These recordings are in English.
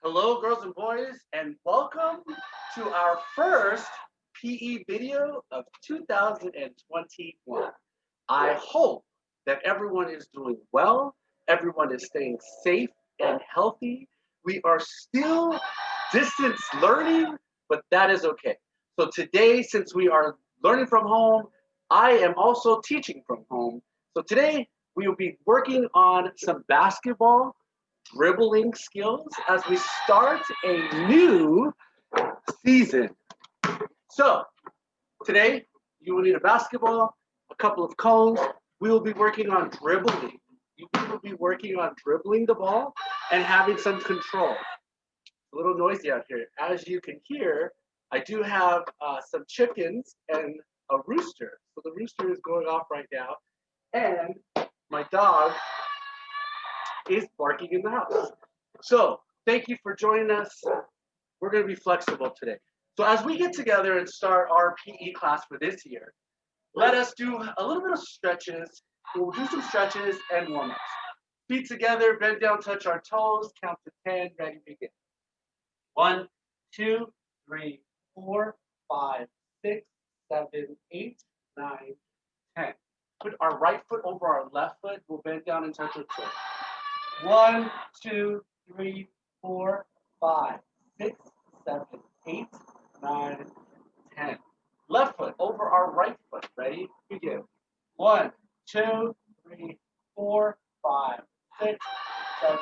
Hello, girls and boys, and welcome to our first PE video of 2021. I hope that everyone is doing well, everyone is staying safe and healthy. We are still distance learning, but that is okay. So today, since we are learning from home, I am also teaching from home. So today, we will be working on some basketball dribbling skills as we start a new season. So today you will need a basketball, a couple of cones. We will be working on dribbling. You will be working on dribbling the ball and having some control. It's a little noisy out here. As you can hear, I do have some chickens and a rooster. So the rooster is going off right now. And my dog is barking in the house. So thank you for joining us. We're going to be flexible today. So as we get together and start our PE class for this year, let us do a little bit of stretches. We'll do some stretches and warm-ups. Feet together, bend down, touch our toes, count to 10, ready, begin. 1, 2, 3, 4, 5, 6, 7, 8, 9, 10. Put our right foot over our left foot. We'll bend down and touch our toes. 1, 2, 3, 4, 5, 6, 7, 8, 9, 10. Left foot over our right foot. Ready? Begin. 1, 2, 3, 4, 5, 6, 7,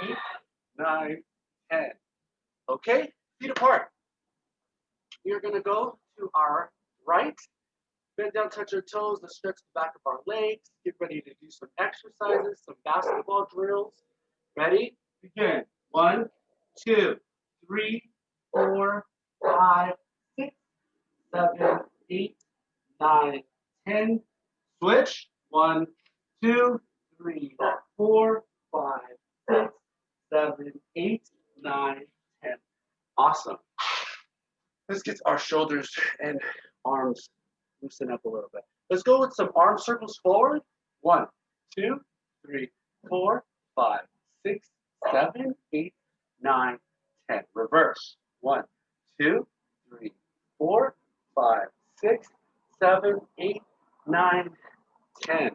8, 9, 10. Okay? Feet apart. We are going to go to our right. Bend down, touch our toes. Let's stretch the back of our legs. Get ready to do some exercises, some basketball drills. Ready? Begin. 1, 2, 3, 4, 5, 6, 7, 8, 9, 10. Switch. 1, 2, 3, 4, 5, 6, 7, 8, 9, 10. Awesome. Let's get our shoulders and arms loosen up a little bit. Let's go with some arm circles forward. 1, 2, 3, 4, 5, 6, 7, 8, 9, 10. Reverse. 1, 2, 3, 4, 5, 6, 7, 8, 9, 10.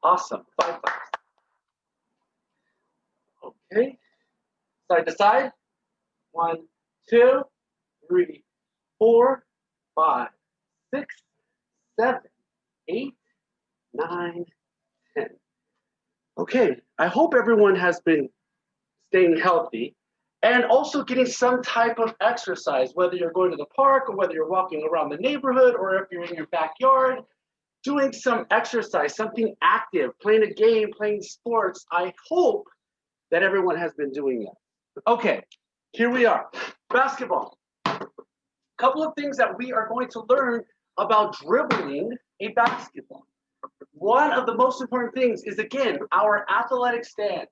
Awesome. 5 times. Okay. Side to side. 1, 2, 3, 4, 5, 6, 7, 8, 9, 10. Okay, I hope everyone has been staying healthy and also getting some type of exercise, whether you're going to the park or whether you're walking around the neighborhood or if you're in your backyard, doing some exercise, something active, playing a game, playing sports. I hope that everyone has been doing that. Okay, here we are. Basketball. A couple of things that we are going to learn about dribbling a basketball. One of the most important things is, again, our athletic stance.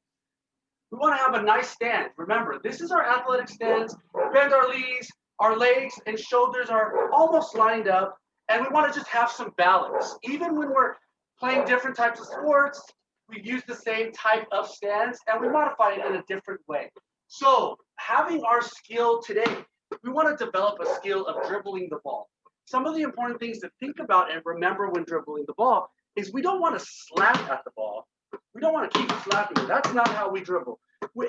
We want to have a nice stance. Remember, this is our athletic stance. Bend our legs and shoulders are almost lined up, and we want to just have some balance. Even when we're playing different types of sports, we use the same type of stance, and we modify it in a different way. So having our skill today, we want to develop a skill of dribbling the ball. Some of the important things to think about and remember when dribbling the ball is we don't want to slap at the ball. We don't want to keep slapping it. That's not how we dribble.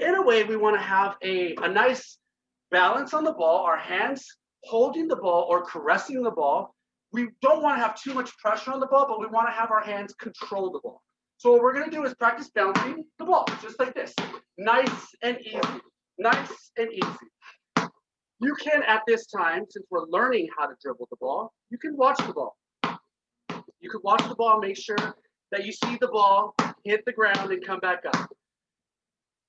In a way, we want to have a nice balance on the ball, our hands holding the ball or caressing the ball. We don't want to have too much pressure on the ball, but we want to have our hands control the ball. So what we're going to do is practice bouncing the ball, just like this. Nice and easy. Nice and easy. You can, at this time, since we're learning how to dribble the ball, you can watch the ball. You can watch the ball, make sure that you see the ball hit the ground and come back up.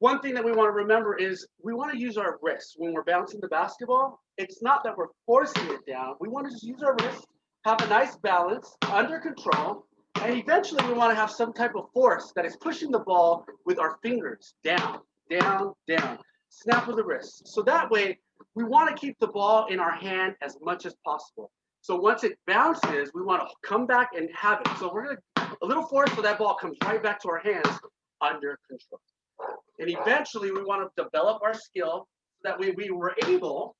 One thing that we want to remember is we want to use our wrists when we're bouncing the basketball. It's not that we're forcing it down. We want to just use our wrists, have a nice balance, under control, and eventually we want to have some type of force that is pushing the ball with our fingers down, down, down. Snap of the wrist. So that way, we want to keep the ball in our hand as much as possible. So once it bounces, we want to come back and have it. So we're going to, a little force so that ball comes right back to our hands under control. And eventually we want to develop our skill that way we were able,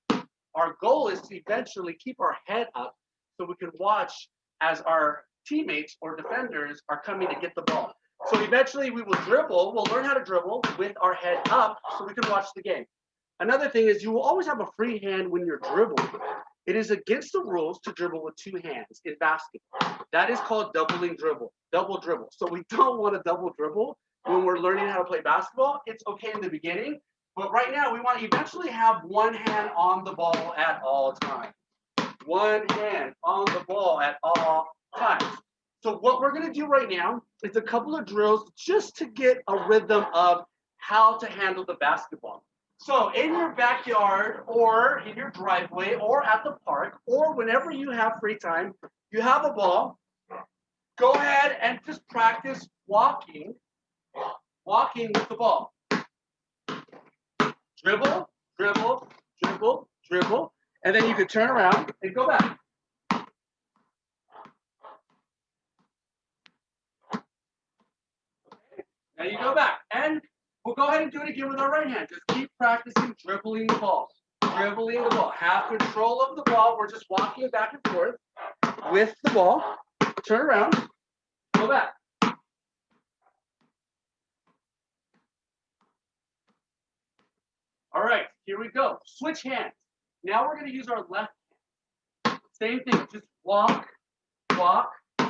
our goal is to eventually keep our head up so we can watch as our teammates or defenders are coming to get the ball. So eventually we will dribble, we'll learn how to dribble with our head up so we can watch the game. Another thing is you will always have a free hand when you're dribbling. It is against the rules to dribble with two hands in basketball. That is called doubling dribble, double dribble. So we don't want to double dribble when we're learning how to play basketball. It's okay in the beginning, but right now we want to eventually have one hand on the ball at all times. One hand on the ball at all times. So what we're going to do right now is a couple of drills just to get a rhythm of how to handle the basketball. So in your backyard or in your driveway or at the park or whenever you have free time, you have a ball, go ahead and just practice walking with the ball. Dribble, dribble, dribble, dribble, and then you can turn around and go back. Okay. Now you go back, and we'll go ahead and do it again with our right hand. Just keep practicing dribbling the ball. Dribbling the ball. Have control of the ball. We're just walking back and forth with the ball. Turn around, go back. All right, here we go. Switch hands. Now we're going to use our left hand. Same thing, just walk,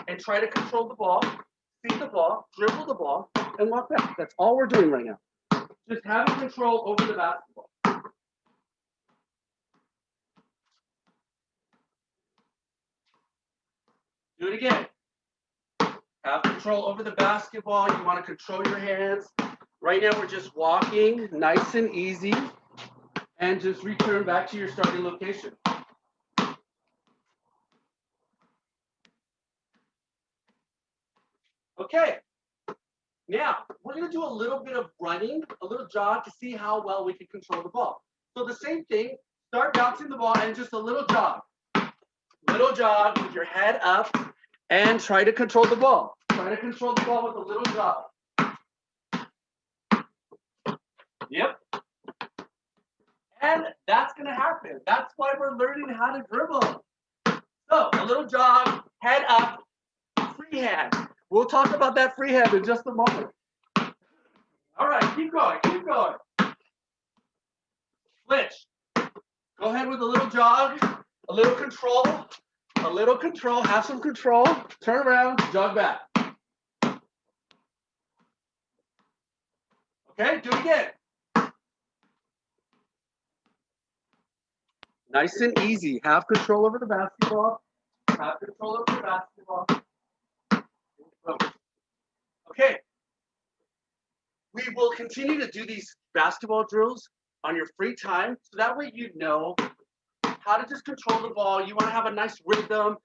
and try to control the ball, see the ball, dribble the ball, and walk back. That's all we're doing right now. Just having control over the basketball. Do it again. Have control over the basketball. You want to control your hands. Right now we're just walking, nice and easy, and just return back to your starting location. Okay, now we're going to do a little bit of running, a little jog to see how well we can control the ball. So the same thing, start bouncing the ball and just a little jog. Little jog with your head up and try to control the ball. Try to control the ball with a little jog. Yep. And that's going to happen. That's why we're learning how to dribble. So a little jog, head up, free hand. We'll talk about that free hand in just a moment. All right, keep going, keep going. Switch. Go ahead with a little jog, a little control, have some control. Turn around, jog back. Okay, do it again. Nice and easy. Have control over the basketball. Have control over the basketball. Okay. We will continue to do these basketball drills on your free time, so that way you know how to just control the ball. You want to have a nice rhythm,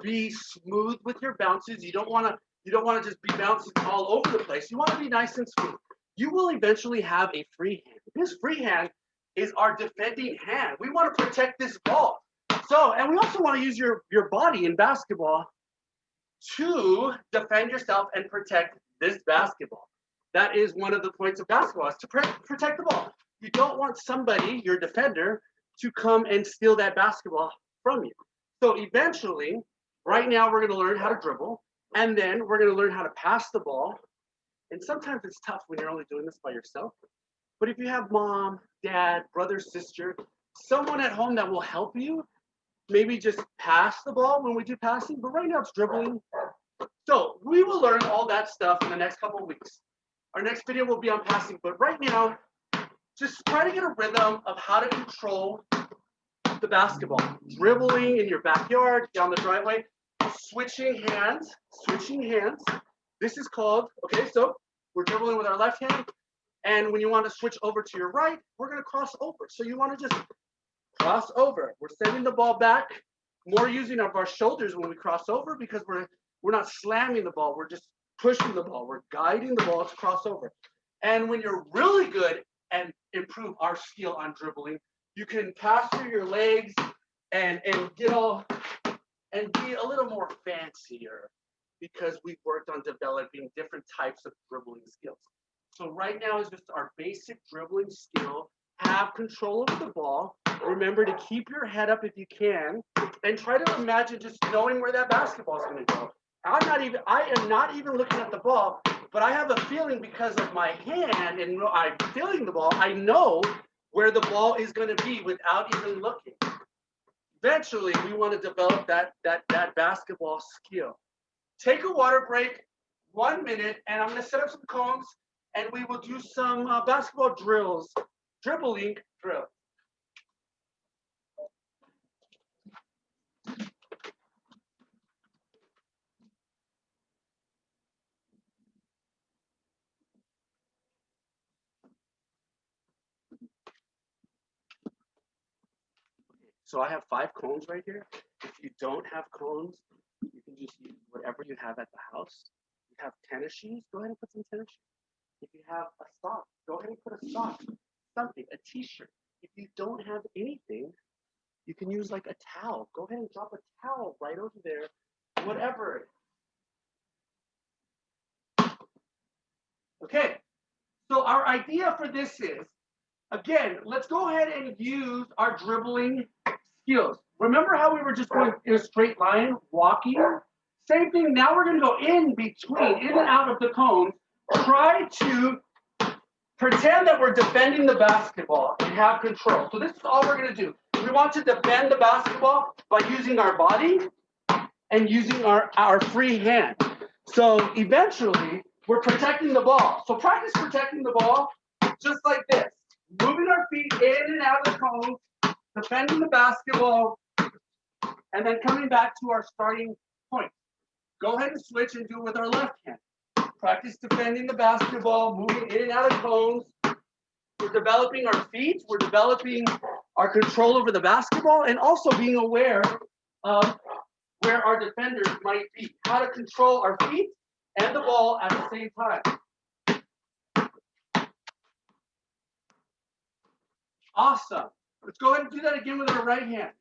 be smooth with your bounces. You don't want to just be bouncing all over the place. You want to be nice and smooth. You will eventually have a free hand. This free hand is our defending hand. We want to protect this ball. So, and we also want to use your body in basketball to defend yourself and protect this basketball. That is one of the points of basketball, is to protect the ball. You don't want somebody, your defender, to come and steal that basketball from you. So eventually, right now we're going to learn how to dribble, and then we're going to learn how to pass the ball. And sometimes it's tough when you're only doing this by yourself. But if you have mom, dad, brother, sister, someone at home that will help you, maybe just pass the ball when we do passing, but right now it's dribbling. So we will learn all that stuff in the next couple of weeks. Our next video will be on passing, but right now, just try to get a rhythm of how to control the basketball. Dribbling in your backyard, down the driveway, switching hands. This is called, okay, so we're dribbling with our left hand, and when you want to switch over to your right, we're going to cross over. So you want to just cross over. We're sending the ball back, more using of our shoulders when we cross over, because we're not slamming the ball, we're just pushing the ball, we're guiding the ball to cross over. And when you're really good and improve our skill on dribbling, you can pass through your legs and get all and be a little more fancier, because we've worked on developing different types of dribbling skills. So right now is just our basic dribbling skill, have control over the ball. Remember to keep your head up if you can, and try to imagine just knowing where that basketball is going to go. I am not even looking at the ball, but I have a feeling because of my hand and I'm feeling the ball, I know where the ball is going to be without even looking. Eventually, we want to develop that basketball skill. Take a water break, 1 minute, and I'm going to set up some cones, and we will do some basketball drills, dribbling drills. So I have 5 cones right here. If you don't have cones, you can just use whatever you have at the house. You have tennis shoes, go ahead and put some tennis shoes. If you have a sock, go ahead and put a sock, something, a t-shirt. If you don't have anything, you can use like a towel. Go ahead and drop a towel right over there, whatever. Okay, so our idea for this is, again, let's go ahead and use our dribbling skills. Remember how we were just going in a straight line, walking? Same thing, now we're gonna go in between, in and out of the cones. Try to pretend that we're defending the basketball and have control. So this is all we're gonna do. We want to defend the basketball by using our body and using our free hand. So eventually, we're protecting the ball. So practice protecting the ball just like this. Moving our feet in and out of the cones, defending the basketball, and then coming back to our starting point. Go ahead and switch and do it with our left hand. Practice defending the basketball, moving in and out of cones. We're developing our feet. We're developing our control over the basketball and also being aware of where our defenders might be. How to control our feet and the ball at the same time. Awesome. Let's go ahead and do that again with our right hand.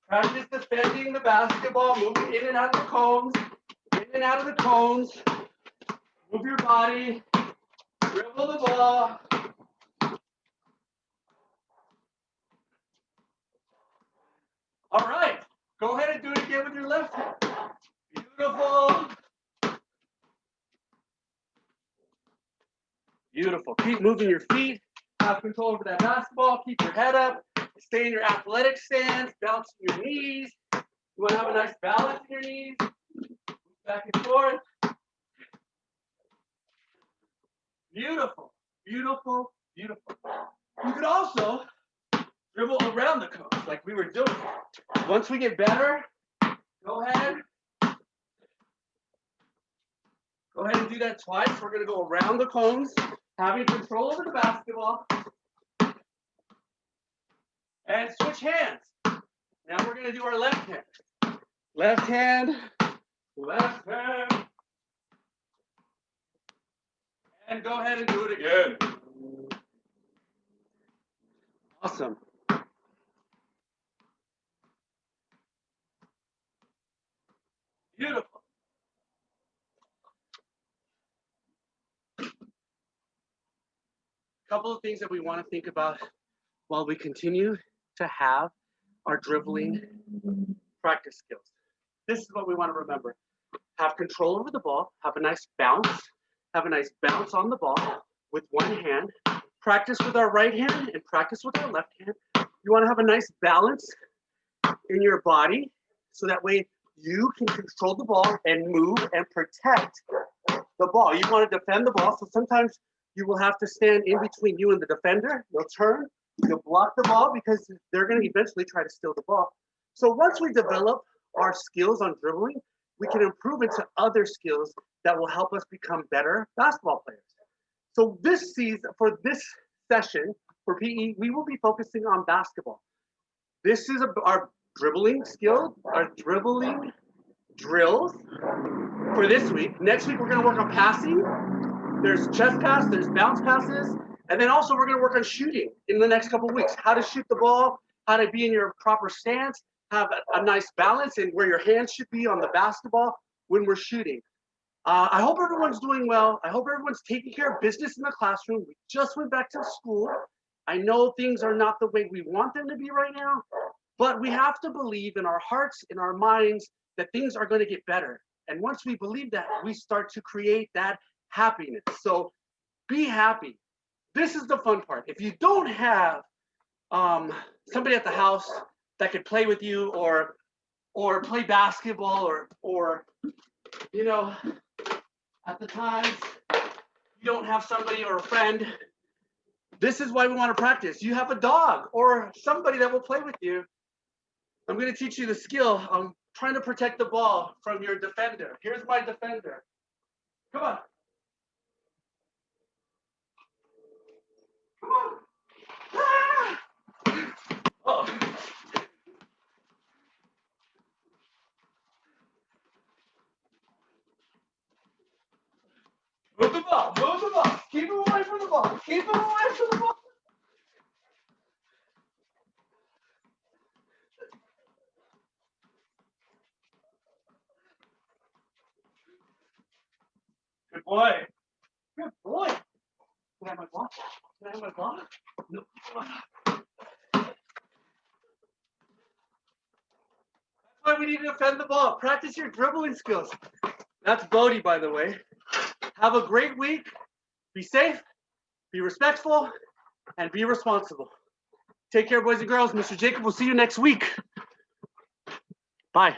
Practice defending the basketball, moving in and out of the cones, in and out of the cones. Move your body, dribble the ball. All right, go ahead and do it again with your left hand. Beautiful. Beautiful. Keep moving your feet. Have control over that basketball. Keep your head up. Stay in your athletic stance. Bounce your knees. You want to have a nice balance in your knees. Move back and forth. Beautiful. Beautiful. Beautiful. You could also dribble around the cones like we were doing. Once we get better, go ahead. Go ahead and do that twice. We're going to go around the cones, having control over the basketball. And switch hands. Now we're going to do our left hand. Left hand, left hand. And go ahead and do it again. Awesome. Beautiful. Couple of things that we want to think about while we continue to have our dribbling practice skills. This is what we want to remember. Have control over the ball, have a nice bounce on the ball with one hand. Practice with our right hand and practice with our left hand. You want to have a nice balance in your body so that way you can control the ball and move and protect the ball. You want to defend the ball, so sometimes you will have to stand in between you and the defender. You'll turn, you'll block the ball because they're going to eventually try to steal the ball. So once we develop our skills on dribbling, we can improve into other skills that will help us become better basketball players. So this season, for this session, for PE, we will be focusing on basketball. This is our dribbling skill, our dribbling drills for this week. Next week, we're going to work on passing. There's chest pass, there's bounce passes, and then also we're going to work on shooting in the next couple of weeks. How to shoot the ball, how to be in your proper stance, have a nice balance in where your hands should be on the basketball when we're shooting. I hope everyone's doing well. I hope everyone's taking care of business in the classroom. We just went back to school. I know things are not the way we want them to be right now, but we have to believe in our hearts, in our minds, that things are going to get better. And once we believe that, we start to create that happiness. So be happy. This is the fun part. If you don't have somebody at the house that could play with you or play basketball or you know, at the times you don't have somebody or a friend, this is why we want to practice. You have a dog or somebody that will play with you. I'm going to teach you the skill. I'm trying to protect the ball from your defender. Here's my defender. Come on. Come on. Ah! Oh. Move the ball. Move the ball. Keep him away from the ball. Keep him away from the ball. Good boy. Good boy. Can I have my ball? Can I have my ball? No. That's why we need to defend the ball. Practice your dribbling skills. That's Bodie, by the way. Have a great week. Be safe, be respectful, and be responsible. Take care, boys and girls. Mr. Jacob will see you next week. Bye.